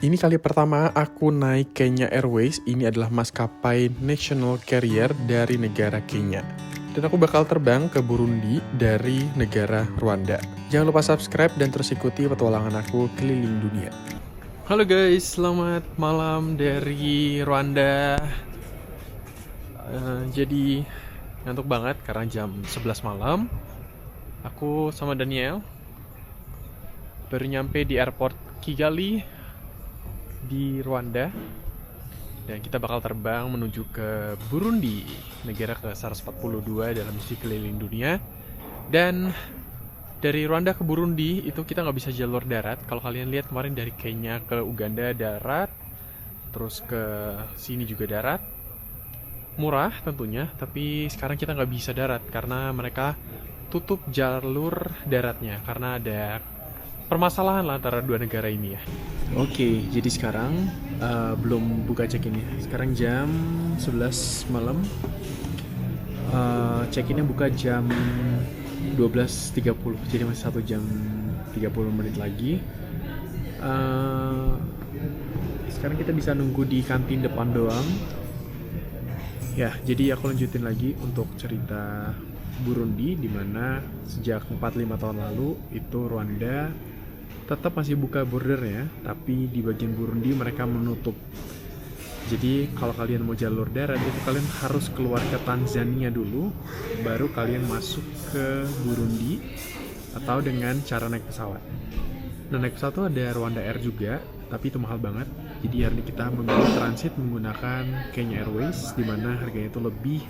Ini kali pertama aku naik Kenya Airways. Ini adalah maskapai national carrier dari negara Kenya. Dan aku bakal terbang ke Burundi dari negara Rwanda. Jangan lupa subscribe dan terus ikuti petualangan aku keliling dunia. Halo guys, selamat malam dari Rwanda. Jadi ngantuk banget karena jam 11 malam. Aku sama Daniel baru nyampe di airport Kigali di Rwanda, dan kita bakal terbang menuju ke Burundi, negara ke-142 dalam misi keliling dunia. Dan dari Rwanda ke Burundi itu kita nggak bisa jalur darat. Kalau kalian lihat kemarin dari Kenya ke Uganda darat, terus ke sini juga darat, murah tentunya. Tapi sekarang kita nggak bisa darat karena mereka tutup jalur daratnya karena ada permasalahan lah antara dua negara ini ya. Oke, jadi sekarang belum buka check-in ya. Sekarang jam 11 malam. Check-innya buka jam 12.30. Jadi masih 1 jam 30 menit lagi. Sekarang kita bisa nunggu di kantin depan doang. Ya, jadi aku lanjutin lagi untuk cerita Burundi, dimana sejak 4-5 tahun lalu itu Rwanda tetap masih buka bordernya, tapi di bagian Burundi mereka menutup. Jadi kalau kalian mau jalur darat itu kalian harus keluar ke Tanzania dulu, baru kalian masuk ke Burundi, atau dengan cara naik pesawat. Nah, naik pesawat tuh ada Rwanda Air juga, tapi itu mahal banget. Jadi hari ini kita memilih transit menggunakan Kenya Airways, di mana harganya itu lebih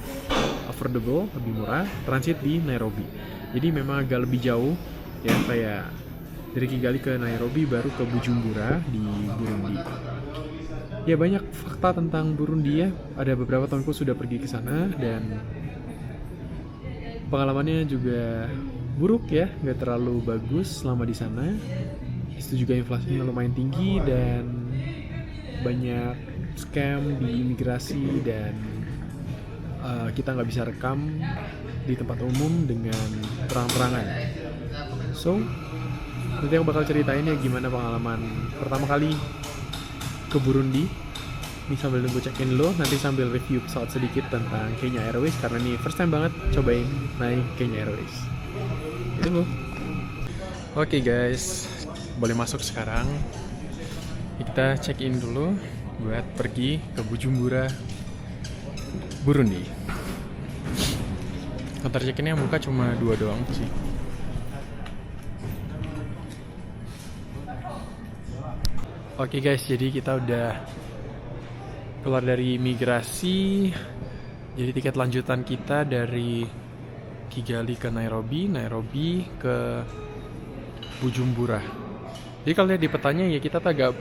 affordable, lebih murah. Transit di Nairobi. Jadi memang agak lebih jauh ya, kayak dari Kigali ke Nairobi baru ke Bujumbura di Burundi. Ya, banyak fakta tentang Burundi ya. Ada beberapa temanku sudah pergi ke sana dan pengalamannya juga buruk ya, nggak terlalu bagus selama di sana. Itu juga inflasinya lumayan tinggi dan banyak scam di imigrasi, dan kita nggak bisa rekam di tempat umum dengan terang-terangan. So, nanti aku bakal ceritain ya gimana pengalaman pertama kali ke Burundi. Ini sambil nunggu check-in dulu, nanti sambil review pesawat sedikit tentang Kenya Airways, karena ini first time banget cobain naik Kenya Airways. Itu loh. Oke guys, boleh masuk sekarang. Kita check-in dulu buat pergi ke Bujumbura, Burundi. Kantor check-in yang buka cuma 2 doang sih. Oke guys, jadi kita udah keluar dari imigrasi. Jadi tiket lanjutan kita dari Kigali ke Nairobi, Nairobi ke Bujumbura. Jadi kalau lihat di petanya ya kita agak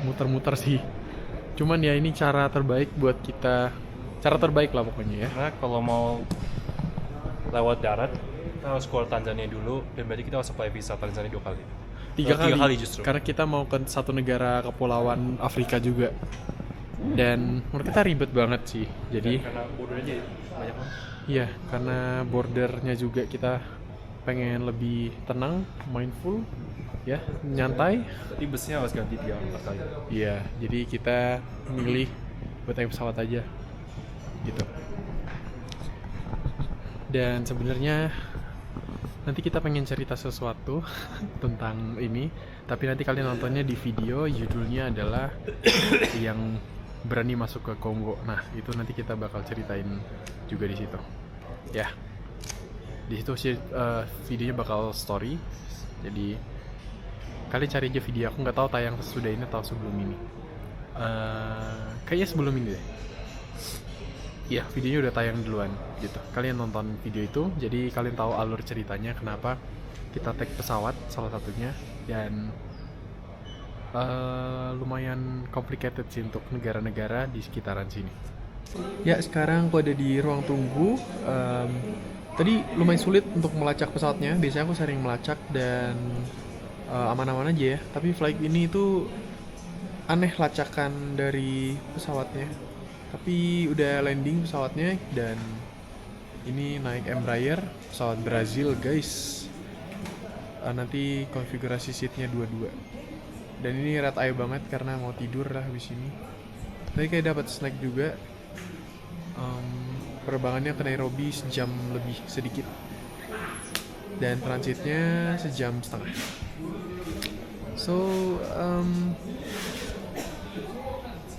muter-muter sih. Cuman ya ini cara terbaik buat kita, cara terbaik lah pokoknya ya. Karena kalau mau lewat darat kita harus keluar Tanzania dulu, dan berarti kita harus apply visa Tanzania 2 kali. 3 kali justru. Karena kita mau ke satu negara kepulauan Afrika juga. Dan menurut kita ribet banget sih. Jadi karena bordernya banyak banget. iya, karena bordernya juga kita pengen lebih tenang, mindful, ya, nyantai. Berarti busnya harus ganti 3-4 kali. Iya, jadi kita milih buat naik pesawat aja, gitu. Dan sebenarnya nanti kita pengen cerita sesuatu tentang ini, tapi nanti kalian nontonnya di video. Judulnya adalah yang berani masuk ke Kongo. Nah, itu nanti kita bakal ceritain juga di situ. Ya, di situ sih videonya bakal story. Jadi kalian cari aja video. Aku nggak tahu tayang sesudah ini atau sebelum ini. Kayaknya sebelum ini deh. Iya, videonya udah tayang duluan gitu. Kalian nonton video itu, jadi kalian tahu alur ceritanya kenapa kita take pesawat salah satunya. Dan lumayan complicated sih untuk negara-negara di sekitaran sini. Ya, sekarang aku ada di ruang tunggu. Tadi lumayan sulit untuk melacak pesawatnya. Biasanya aku sering melacak dan aman-aman aja ya. Tapi flight ini tuh aneh lacakan dari pesawatnya. Tapi udah landing pesawatnya, dan ini naik Embraer, pesawat Brazil guys. Nanti konfigurasi seatnya 22. Dan ini red eye banget karena mau tidur lah habis ini. Tadi kayak dapat snack juga. Penerbangannya ke Nairobi sejam lebih sedikit. Dan transitnya sejam setengah. So,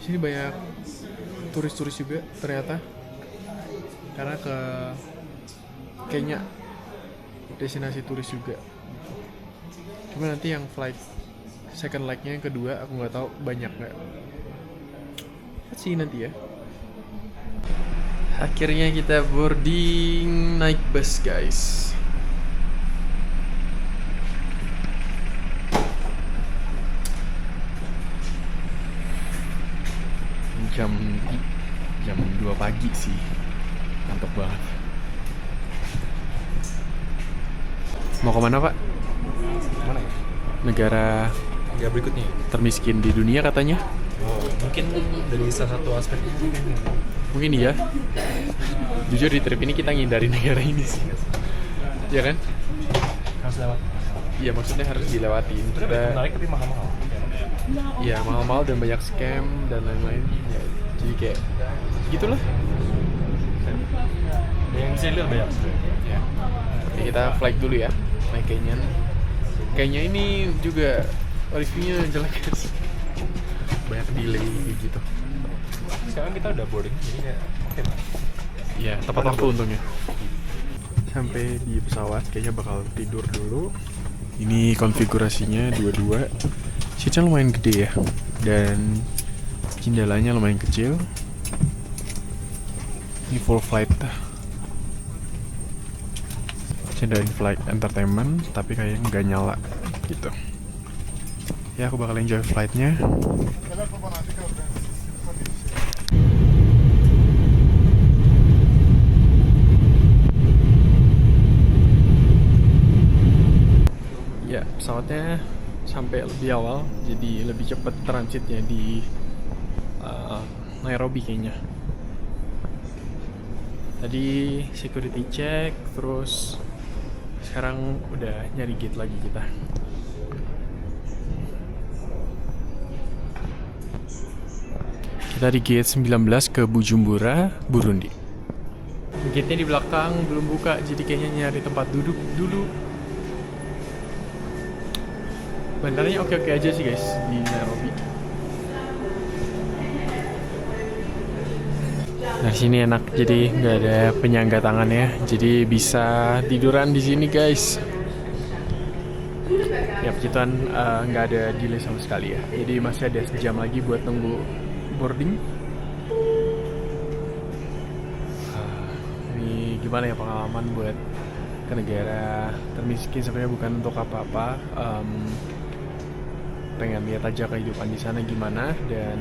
sini banyak turis-turis juga ternyata. Karena ke Kenya destinasi turis juga. Cuma nanti yang flight second leg-nya yang kedua aku nggak tahu banyak nggak. Let's see nanti ya. Akhirnya kita boarding naik bus guys. Jam 2 pagi sih. Mantap banget. Mau kemana pak? Mana ya? Negara Berikutnya. termiskin di dunia katanya. Oh, mungkin dari salah satu aspek itu kan. Mungkin iya. Jujur di trip ini kita ngindari negara ini sih. Ya kan? Harus lewat. Iya maksudnya harus dilewatin. Menarik tapi mahal-mahal. Iya mahal-mahal dan banyak scam dan lain-lain. Ya, jadi kayak gitulah. Yang bisa dilihat banyak sebenarnya. Ya. Oke, kita flight dulu ya. Naik Kenya. Kayaknya ini juga reviewnya jelek guys. Banyak delay gitu. Sekarang kita udah boarding, jadi kayak oke lah. Iya, tepat waktu untungnya. Sampai di pesawat kayaknya bakal tidur dulu. Ini konfigurasinya dua-dua. Seatnya lumayan gede ya. Dan jendelanya lumayan kecil. Ini full flight. Jendela flight entertainment, tapi kayaknya nggak nyala gitu. Ya aku bakal enjoy flightnya. Ya pesawatnya sampai lebih awal, jadi lebih cepat transitnya di Nairobi kayaknya. Tadi security check, terus sekarang udah nyari gate lagi kita. Kita di gate 19 ke Bujumbura, Burundi. Gate-nya di belakang belum buka, jadi kayaknya nyari tempat duduk dulu. Bandaranya oke-oke aja sih guys di Nairobi. Nah sini enak, jadi nggak ada penyangga tangannya, jadi bisa tiduran di sini guys. Ya begituan nggak ada delay sama sekali ya, jadi masih ada sejam lagi buat nunggu boarding. Ini gimana ya pengalaman buat ke negara termiskin, sebenarnya bukan untuk apa-apa. Pengen lihat aja kehidupan di sana gimana, dan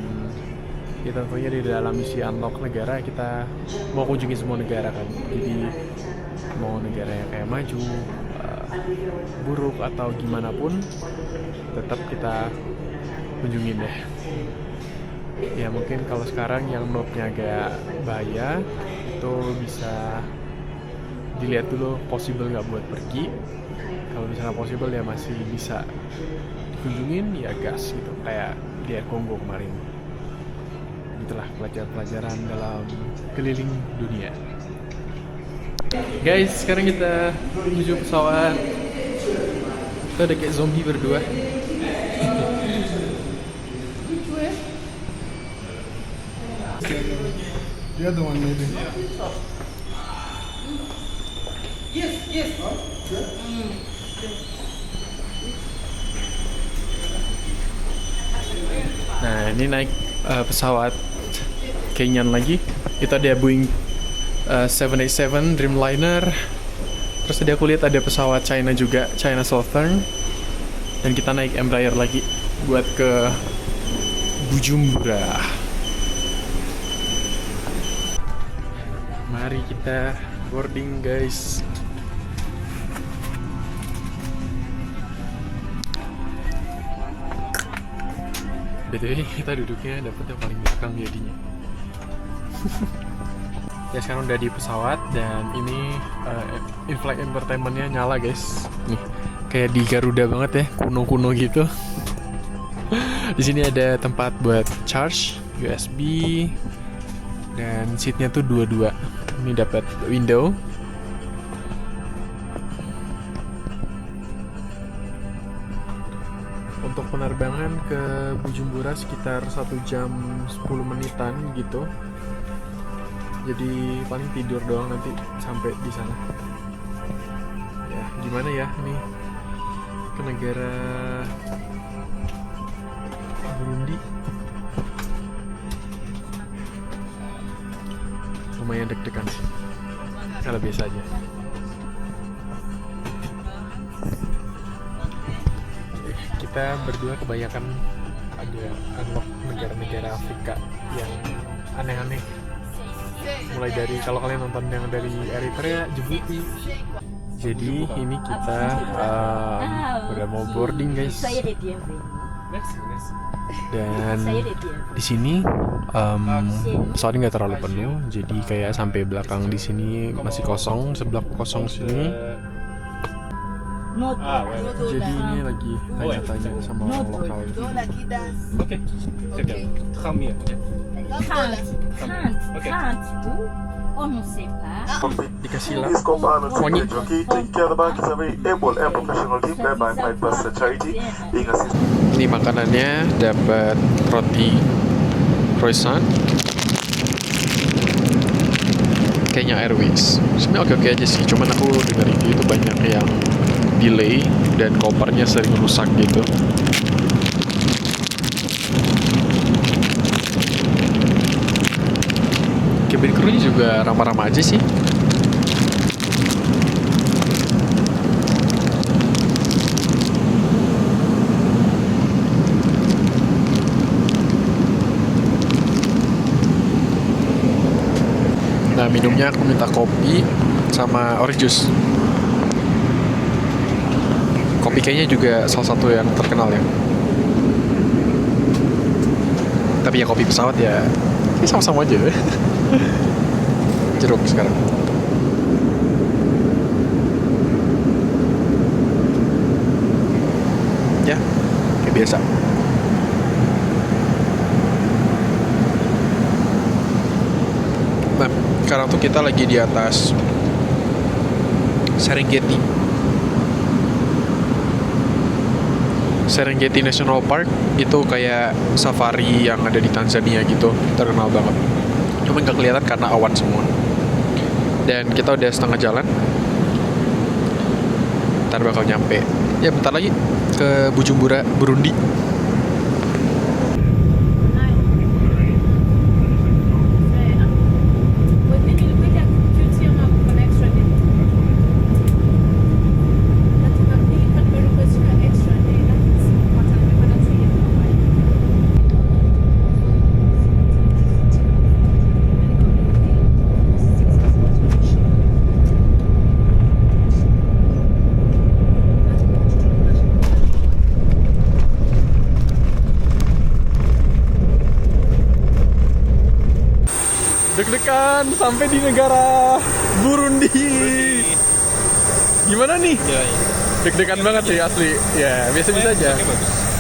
kita tentunya di dalam misi unlock negara kita mau kunjungi semua negara kan. Jadi mau negara yang kayak maju, buruk atau gimana pun tetap kita kunjungin deh. Ya mungkin kalau sekarang yang mapnya agak bahaya itu bisa dilihat dulu possible nggak buat pergi. Kalau misalnya possible ya masih bisa dikunjungin, ya gas gitu kayak di Air Kongo kemarin. Itulah pelajaran dalam keliling dunia. Guys, sekarang kita menuju pesawat. Kita ada kayak zombie berdua. The other one maybe. Nah, ini naik pesawat Kenyan lagi. Itu ada Boeing 787 Dreamliner. Terus tadi aku lihat ada pesawat China juga, China Southern. Dan kita naik Embraer lagi buat ke Bujumbura. Mari kita boarding guys. BTW kita duduknya dapetnya paling belakang jadinya. Ya sekarang udah di pesawat dan ini in-flight entertainment-nya nyala guys. Nih kayak di Garuda banget ya, kuno-kuno gitu. Di sini ada tempat buat charge USB dan seatnya tuh dua-dua. Ini dapat window. Untuk penerbangan ke Bujumbura sekitar 1 jam 10 menitan gitu. Jadi paling tidur doang nanti sampai di sana. Ya, gimana ya nih ke negara Burundi. Lumayan deg-degan sih. Kalau biasa aja. Kita berdua kebanyakan ada unlock negara-negara Afrika yang aneh-aneh. Mulai dari kalau kalian nonton yang dari Eritrea, Djibouti. Jadi ini kita udah mau boarding guys. Dan di sini pesawatnya nggak terlalu penuh, jadi kayak sampai belakang di sini masih kosong, sebelah kosong sini. Jadi ini lagi tanya-tanya sama orang lokal. Oke. Kami ya. Dikasih lah. This compound Wangi. jockey taking care of the back is a very able and professional team led by my pastor Charity being assisted. Ini makanannya dapat roti croissant. Kayaknya Airways. Sebenarnya oke-oke aja sih, cuman aku dengar itu banyak yang delay dan kopernya sering rusak gitu. Cabin crew-nya juga ramah-ramah aja sih. Nah, minumnya aku minta kopi sama orange juice. Kopi kayaknya juga salah satu yang terkenal ya. Tapi ya kopi pesawat ya sama-sama aja. Jeruk sekarang. Ya, kayak biasa. Nah, sekarang tuh kita lagi di atas Serengeti. Serengeti National Park itu kayak safari yang ada di Tanzania gitu, terkenal banget. Cuma nggak kelihatan karena awan semua. Dan kita udah setengah jalan. Ntar bakal nyampe. Ya bentar lagi ke Bujumbura, Burundi. Deg-degan sampai di negara Burundi. Gimana nih? Ya, ya. Deg-degan banget sih asli. Ya, biasa-biasa aja.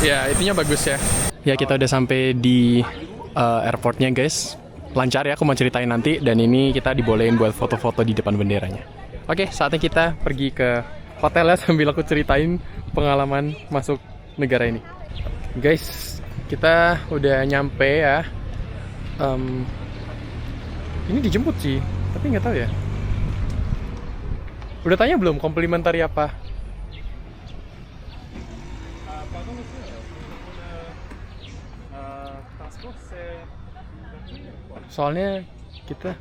Ya, itunya bagus ya. Ya, kita udah sampai di airportnya guys. Lancar ya, aku mau ceritain nanti. Dan ini kita dibolehin buat foto-foto di depan benderanya. Oke, saatnya kita pergi ke hotelnya sambil aku ceritain pengalaman masuk negara ini. Guys, kita udah nyampe ya. Ini dijemput sih, tapi nggak tahu ya. Udah tanya belum komplimentari apa? Soalnya kita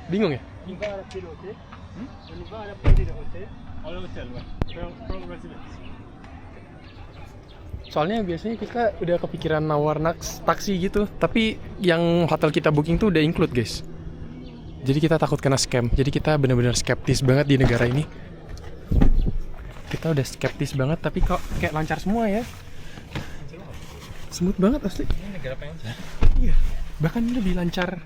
bingung ya? Soalnya biasanya kita udah kepikiran nawar taksi gitu, tapi yang hotel kita booking tuh udah include guys. Jadi kita takut kena scam. Jadi kita benar-benar skeptis banget di negara ini. Kita udah skeptis banget, tapi kok kayak lancar semua ya. Smooth banget asli. Ini negara pengen. Iya. Bahkan lebih lancar.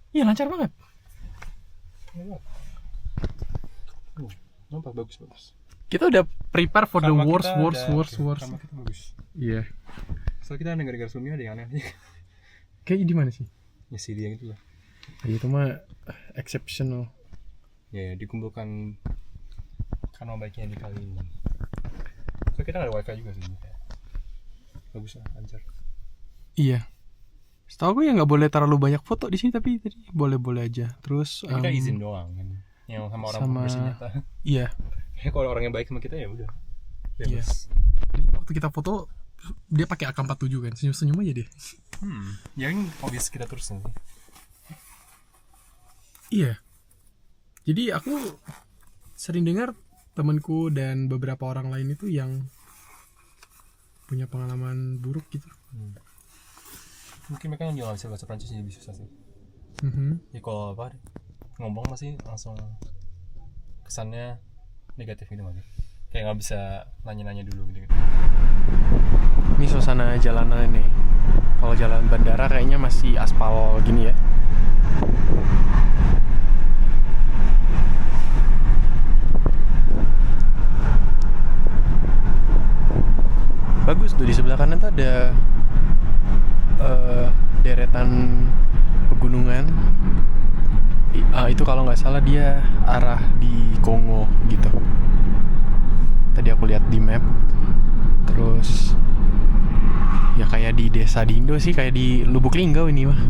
Iya, lancar banget. Nampak bagus. Kita udah prepare for the Karma worst. Karma kita bagus. Iya. Soalnya kita negara-negara sebelumnya ada yang aneh. Kayak di mana sih? Ya Syria gitu lah. Itu mah exceptional. Ya, dikumpulkan karma baiknya di kali ini. So kita nggak ada wifi juga sih. Bagus lah, lancar. Iya. Setahu gue ya nggak boleh terlalu banyak foto di sini, tapi tadi boleh-boleh aja. Terus Kita izin doang kan. Yang sama orang bersenjata. Iya. Kalau orang yang baik sama kita ya udah. Iya. Bebas. Jadi waktu kita foto dia pakai AK-47 kan, senyum-senyum aja dia. Ya ini obvious kita terus nanti. Iya. Jadi aku sering dengar temanku dan beberapa orang lain itu yang punya pengalaman buruk gitu. Mungkin mereka yang juga nggak bisa bahasa Prancis jadi bisa sih. Ya kalau apa ngomong masih langsung kesannya negatif gitu masih. Kayak nggak bisa nanya-nanya dulu gitu. Ini suasana jalanan nih. Kalau jalan bandara kayaknya masih aspal gini ya. Bagus tuh, di sebelah kanan tuh ada deretan pegunungan. Itu kalau nggak salah dia arah di Kongo gitu. Tadi aku lihat di map. Terus ya kayak di desa di Indo sih, kayak di Lubuk Linggau ini mah.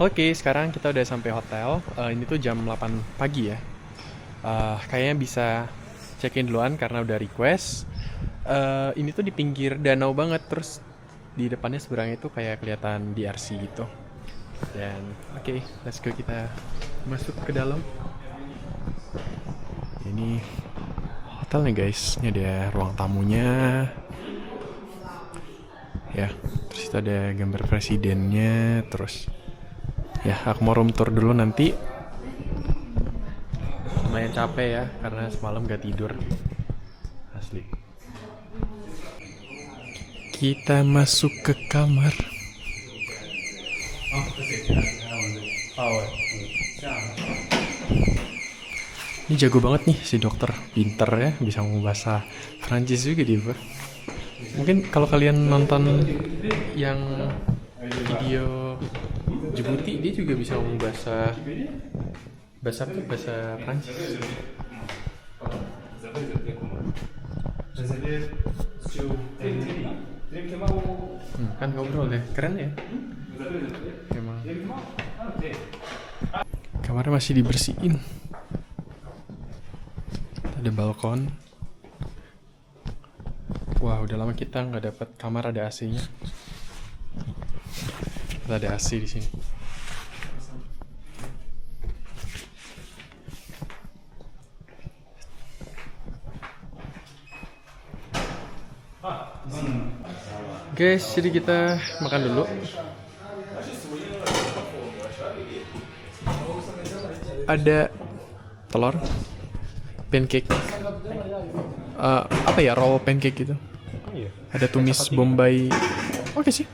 Oke, sekarang kita udah sampai hotel. Ini tuh jam 8 pagi ya. Kayaknya bisa check-in duluan karena udah request. Ini tuh di pinggir danau banget. Terus di depannya seberangnya itu kayak kelihatan DRC gitu. Dan oke, let's go, kita masuk ke dalam. Ini hotelnya guys. Ini ada ruang tamunya. Ya, terus itu ada gambar presidennya. Terus ya, aku mau room tour dulu nanti. Lumayan capek ya, karena semalam gak tidur. Asli. Kita masuk ke kamar. Ini jago banget nih si dokter. Pinter ya, bisa ngomong bahasa Prancis juga dia. Mungkin kalau kalian nonton yang video Djibouti, dia juga bisa ngomong bahasa Prancis. Kan ngobrol ya, keren ya. Emang kamarnya masih dibersihin. Ada balkon. Wah, udah lama kita nggak dapat kamar ada AC-nya. Ada AC di sini. Guys, jadi kita makan dulu. Ada telur, pancake, apa ya, roll pancake gitu. Ada tumis Bombay. Oke sih.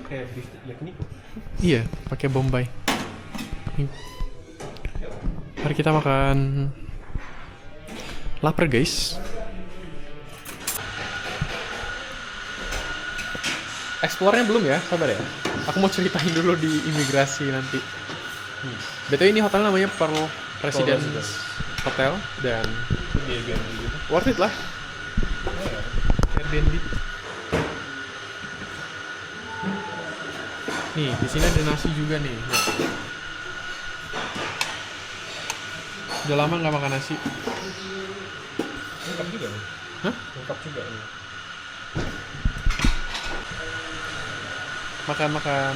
Kayak yakiniku. Iya, pakai Bombay. Mari kita makan. Lapar guys. Explore-nya belum ya, sabar ya. Aku mau ceritain dulu di imigrasi nanti. BTW ini hotel namanya Pearl Residence Hotel dan Airbnb gitu. worth it lah. Airbnb. Nih, di sini ada nasi juga nih. Udah lama nggak makan nasi. Lengkap juga nih. Hah? Lengkap juga nih. makan.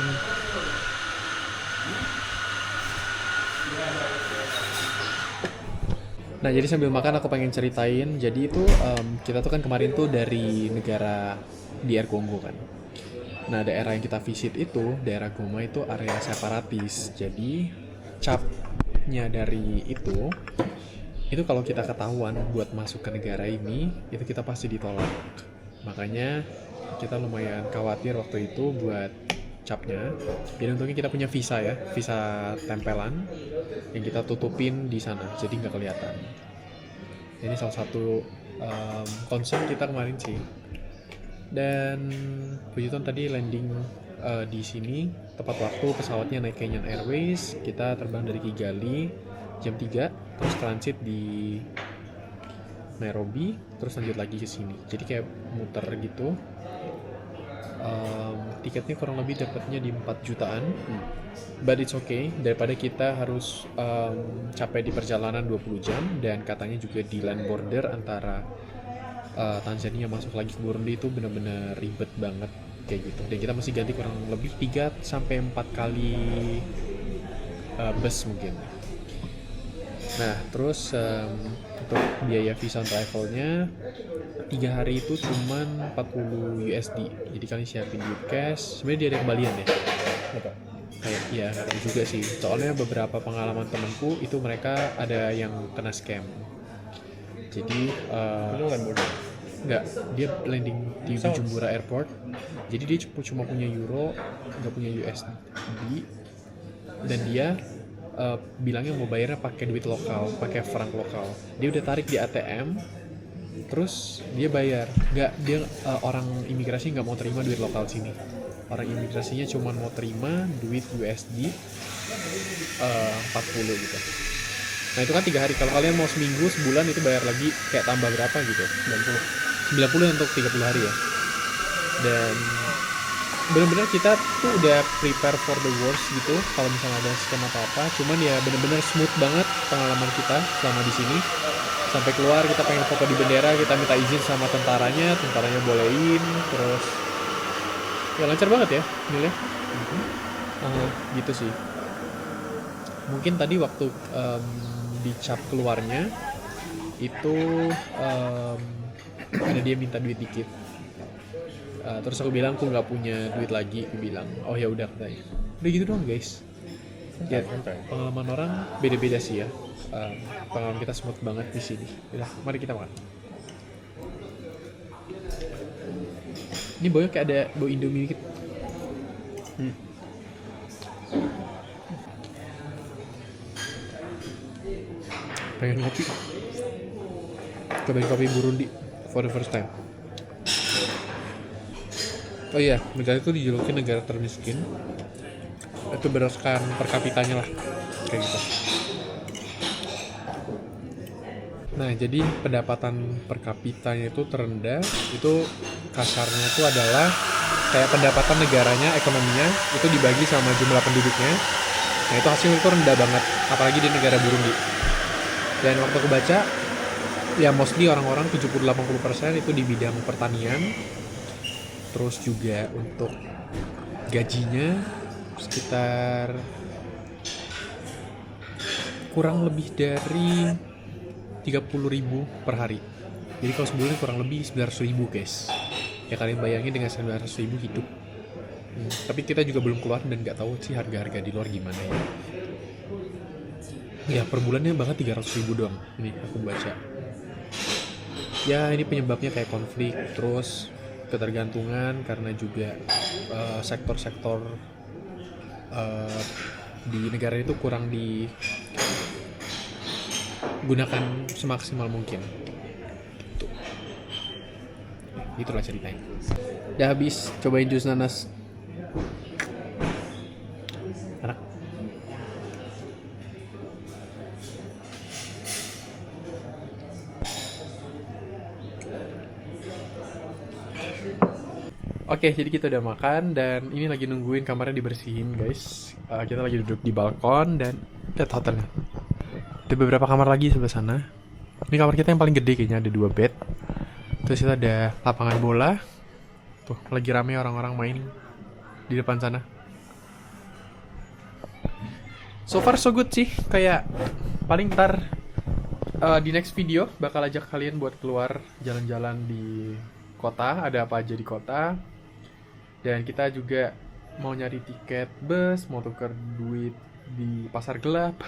Nah, jadi sambil makan aku pengen ceritain. Jadi itu kita tuh kan kemarin tuh dari negara DR Kongo kan. Nah, daerah yang kita visit itu, daerah Goma itu area separatis. Jadi capnya dari itu kalau kita ketahuan buat masuk ke negara ini, itu kita pasti ditolak. Makanya kita lumayan khawatir waktu itu buat capnya. Jadi untungnya kita punya visa ya, visa tempelan yang kita tutupin di sana, jadi nggak kelihatan. Ini salah satu concern kita kemarin sih. Dan puji Tuhan tadi landing di sini tepat waktu, pesawatnya naik Kenyan Airways. Kita terbang dari Kigali jam 3, terus transit di Nairobi, terus lanjut lagi ke sini. Jadi kayak muter gitu. Tiketnya kurang lebih dapatnya di 4 jutaan, but it's okay, daripada kita harus capek di perjalanan 20 jam, dan katanya juga di land border antara Tanzania masuk lagi ke Burundi itu benar-benar ribet banget kayak gitu, dan kita mesti ganti kurang lebih 3-4 kali bus mungkin. Nah, terus untuk biaya visa travelnya 3 hari itu cuman 40 USD. Jadi kalian siapin duit cash. Sebenarnya dia ada kembalian ya. Kayak ya nggak tahu juga sih. Soalnya beberapa pengalaman temanku itu mereka ada yang kena scam. Jadi nggak, dia landing di Bujumbura Airport. Jadi dia cuma punya euro, nggak punya USD. Dan dia bilangnya mau bayarnya pakai duit lokal, pakai frank lokal. Dia udah tarik di ATM, terus dia bayar. Dia orang imigrasi nggak mau terima duit lokal sini. Orang imigrasinya cuma mau terima duit USD 40 gitu. Nah itu kan 3 hari. Kalau kalian mau seminggu, sebulan itu bayar lagi kayak tambah berapa gitu? 90 untuk 30 hari ya. Dan benar-benar kita tuh udah prepare for the worst gitu kalau misalnya ada scam apa-apa. Cuman ya benar-benar smooth banget pengalaman kita selama di sini. Sampai keluar kita pengen foto di bendera, kita minta izin sama tentaranya bolehin, terus ya lancar banget ya Nil ya. Gitu sih. Mungkin tadi waktu dicap keluarnya itu ada dia minta duit dikit. Terus aku bilang aku nggak punya duit lagi. Aku bilang oh ya udah katanya. Udah gitu doang guys. Ya pengalaman orang beda-beda sih ya. Pengalaman kita smooth banget di sini. Udah, mari kita makan. Ini baunya kayak ada bau Indomie dikit. Pengen kopi. Cobain kopi Burundi for the first time. Oh iya, negara itu dijuluki negara termiskin. Itu berdasarkan per kapitanya lah, kayak gitu. Nah, jadi pendapatan per kapitanya itu terendah. Itu kasarnya itu adalah kayak pendapatan negaranya, ekonominya itu dibagi sama jumlah penduduknya. Nah, itu hasilnya itu rendah banget, apalagi di negara Burundi. Dan waktu aku baca, ya mostly orang-orang 70-80% itu di bidang pertanian. Terus juga untuk gajinya sekitar kurang lebih dari 30.000 per hari. Jadi kalau sebulan kurang lebih 900.000 guys. Ya kalian bayangin dengan 900.000 hidup. Tapi kita juga belum keluar dan nggak tahu sih harga-harga di luar gimana ya. Ya per bulannya bahkan 300.000 doang. Ini aku baca. Ya ini penyebabnya kayak konflik, terus ketergantungan karena juga sektor-sektor di negara itu kurang digunakan semaksimal mungkin. Gitu. Itulah ceritanya. Udah habis cobain jus nanas. Enak. Oke, jadi kita udah makan dan ini lagi nungguin kamarnya dibersihin guys. Kita lagi duduk di balkon dan lihat hotelnya. Ada beberapa kamar lagi sebelah sana. Ini kamar kita yang paling gede kayaknya, ada 2 bed. Terus kita ada lapangan bola. Tuh, lagi rame orang-orang main. di depan sana. So far so good sih, kayak paling ntar di next video bakal ajak kalian buat keluar jalan-jalan di kota, ada apa aja di kota. Dan kita juga mau nyari tiket bus, mau tuker duit di pasar gelap.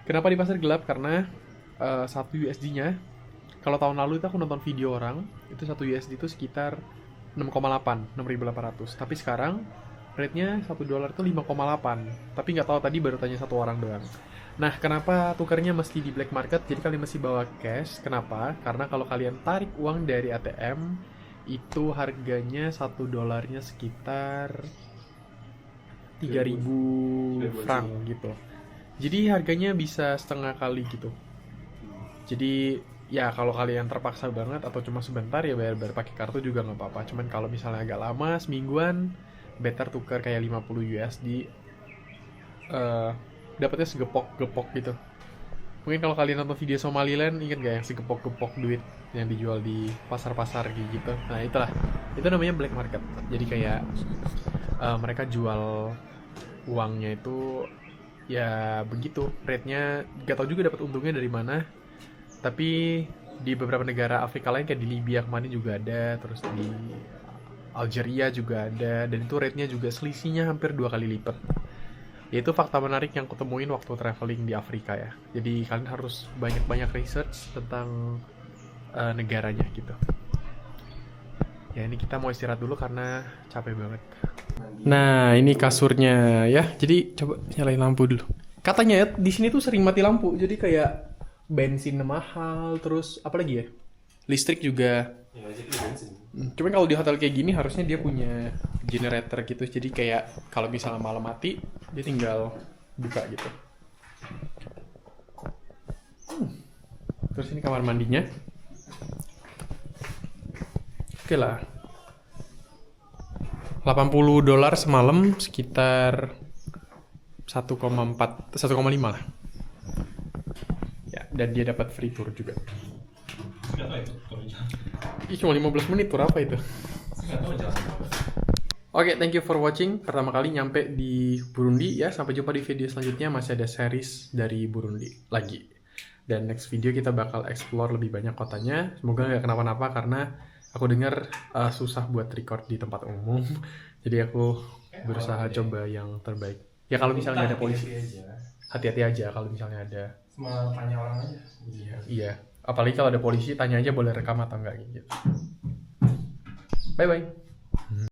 Kenapa di pasar gelap? Karena 1 USD-nya, kalau tahun lalu itu aku nonton video orang, itu 1 USD itu sekitar 6,8, 6.800. Tapi sekarang rate-nya $1 itu 5,8. Tapi nggak tahu, tadi baru tanya satu orang doang. Nah, kenapa tukarnya mesti di black market? Jadi kalian mesti bawa cash. Kenapa? Karena kalau kalian tarik uang dari ATM, itu harganya $1 sekitar 3.000 franc gitu. Jadi harganya bisa setengah kali gitu. Jadi ya kalau kalian terpaksa banget atau cuma sebentar ya bayar pakai kartu juga nggak apa-apa. Cuman kalau misalnya agak lama, semingguan, better tukar kayak 50 USD. Dapatnya segepok-gepok gitu. Mungkin kalau kalian nonton video Somaliland, inget gak yang segepok-gepok duit yang dijual di pasar-pasar gitu. Nah itulah, itu namanya black market. Jadi kayak mereka jual uangnya itu ya begitu, rate-nya gak tau juga dapat untungnya dari mana. Tapi di beberapa negara Afrika lain kayak di Libya kemarin juga ada, terus di Algeria juga ada, dan itu rate-nya juga selisihnya hampir 2 kali lipat. Ya itu fakta menarik yang kutemuin waktu traveling di Afrika ya. Jadi kalian harus banyak-banyak research tentang negaranya gitu. Ya ini kita mau istirahat dulu karena capek banget. Nah ini kasurnya ya. Jadi coba nyalain lampu dulu. Katanya ya di sini tuh sering mati lampu. Jadi kayak bensin mahal, terus apa lagi ya? Listrik juga. Ya, jadi bensin. Cuman kalau di hotel kayak gini harusnya dia punya generator gitu. Jadi kayak kalau misalnya malam mati, dia tinggal buka gitu. Terus ini kamar mandinya. Oke lah. $80 semalam, sekitar 1,5 lah. Ya, dan dia dapat free tour juga. Nggak tahu itu kalau jalan. Ih, cuma 15 menit tour apa itu? Nggak tahu jalan. Oke, thank you for watching. Pertama kali nyampe di Burundi ya. Sampai jumpa di video selanjutnya. Masih ada series dari Burundi lagi. Dan next video kita bakal explore lebih banyak kotanya. Semoga nggak kenapa-napa karena aku dengar susah buat record di tempat umum. Jadi aku berusaha coba yang terbaik. Ya kalau misalnya ada polisi, hati-hati aja kalau misalnya ada. Cuma tanya orang aja. Iya. Apalagi kalau ada polisi, tanya aja boleh rekam atau enggak gitu. Bye-bye.